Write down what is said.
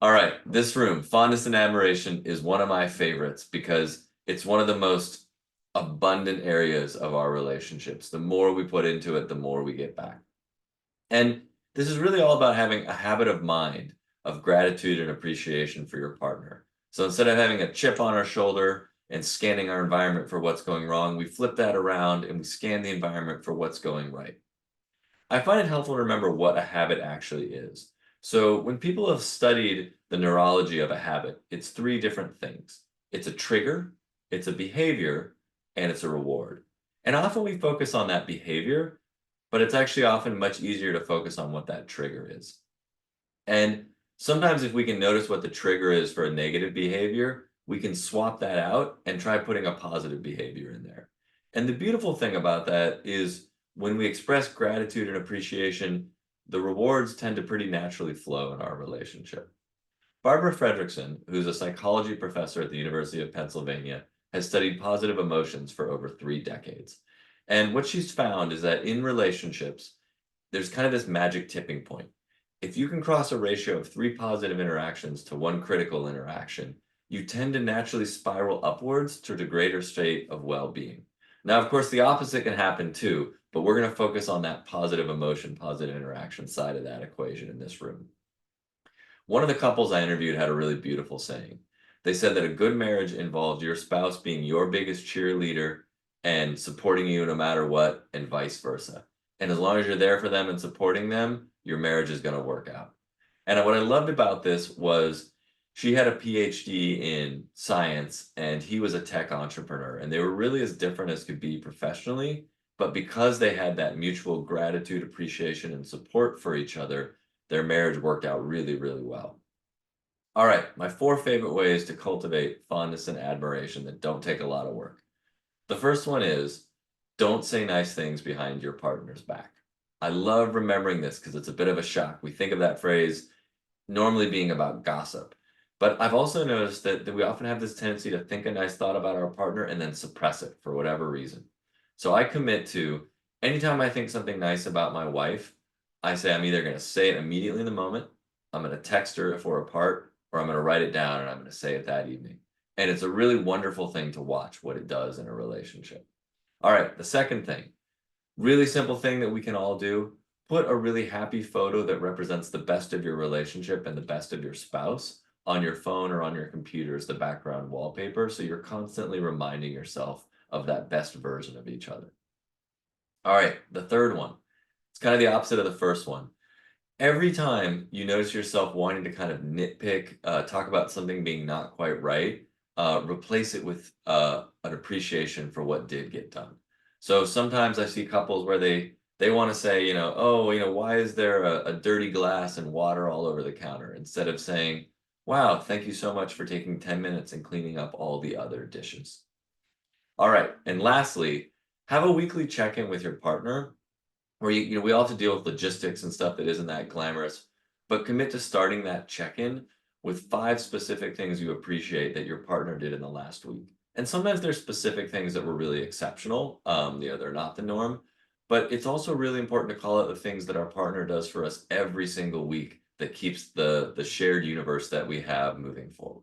All right, this room, Fondness and Admiration, is one of my favorites because it's one of the most abundant areas of our relationships. The more we put into it, the more we get back. And this is really all about having a habit of mind of gratitude and appreciation for your partner. So instead of having a chip on our shoulder and scanning our environment for what's going wrong, we flip that around and we scan the environment for what's going right. I find it helpful to remember what a habit actually is. So when people have studied the neurology of a habit, it's three different things. It's a trigger, it's a behavior, and it's a reward. And often we focus on that behavior, but it's actually often much easier to focus on what that trigger is. And sometimes if we can notice what the trigger is for a negative behavior, we can swap that out and try putting a positive behavior in there. And the beautiful thing about that is when we express gratitude and appreciation, the rewards tend to pretty naturally flow in our relationship. Barbara Fredrickson, who's a psychology professor at the University of Pennsylvania, has studied positive emotions for over 3 decades. And what she's found is that in relationships, there's kind of this magic tipping point. If you can cross a ratio of 3 positive interactions to 1 critical interaction, you tend to naturally spiral upwards to a greater state of well-being. Now, of course, the opposite can happen too, but we're going to focus on that positive emotion, positive interaction side of that equation in this room. One of the couples I interviewed had a really beautiful saying. They said that a good marriage involves your spouse being your biggest cheerleader and supporting you no matter what, and vice versa. And as long as you're there for them and supporting them, your marriage is going to work out. And what I loved about this was she had a PhD in science and he was a tech entrepreneur. And they were really as different as could be professionally. But because they had that mutual gratitude, appreciation, and support for each other, their marriage worked out really, really well. All right, my 4 favorite ways to cultivate fondness and admiration that don't take a lot of work. The first one is don't say nice things behind your partner's back. I love remembering this because it's a bit of a shock. We think of that phrase normally being about gossip. But I've also noticed that we often have this tendency to think a nice thought about our partner and then suppress it for whatever reason. So I commit to anytime I think something nice about my wife, I say I'm either going to say it immediately in the moment, I'm going to text her if we're apart, or I'm going to write it down and I'm going to say it that evening. And it's a really wonderful thing to watch what it does in a relationship. All right, the second thing, really simple thing that we can all do, put a really happy photo that represents the best of your relationship and the best of your spouse on your phone or on your computer as the background wallpaper, so you're constantly reminding yourself of that best version of each other. All right, the third one. It's kind of the opposite of the first one. Every time you notice yourself wanting to kind of nitpick, talk about something being not quite right, replace it with an appreciation for what did get done. So sometimes I see couples where they want to say, oh, why is there a dirty glass and water all over the counter? Instead of saying, wow, thank you so much for taking 10 minutes and cleaning up all the other dishes. All right, and lastly, have a weekly check-in with your partner where we all have to deal with logistics and stuff that isn't that glamorous, but commit to starting that check-in with 5 specific things you appreciate that your partner did in the last week. And sometimes there's specific things that were really exceptional. They're not the norm, but it's also really important to call out the things that our partner does for us every single week that keeps the shared universe that we have moving forward.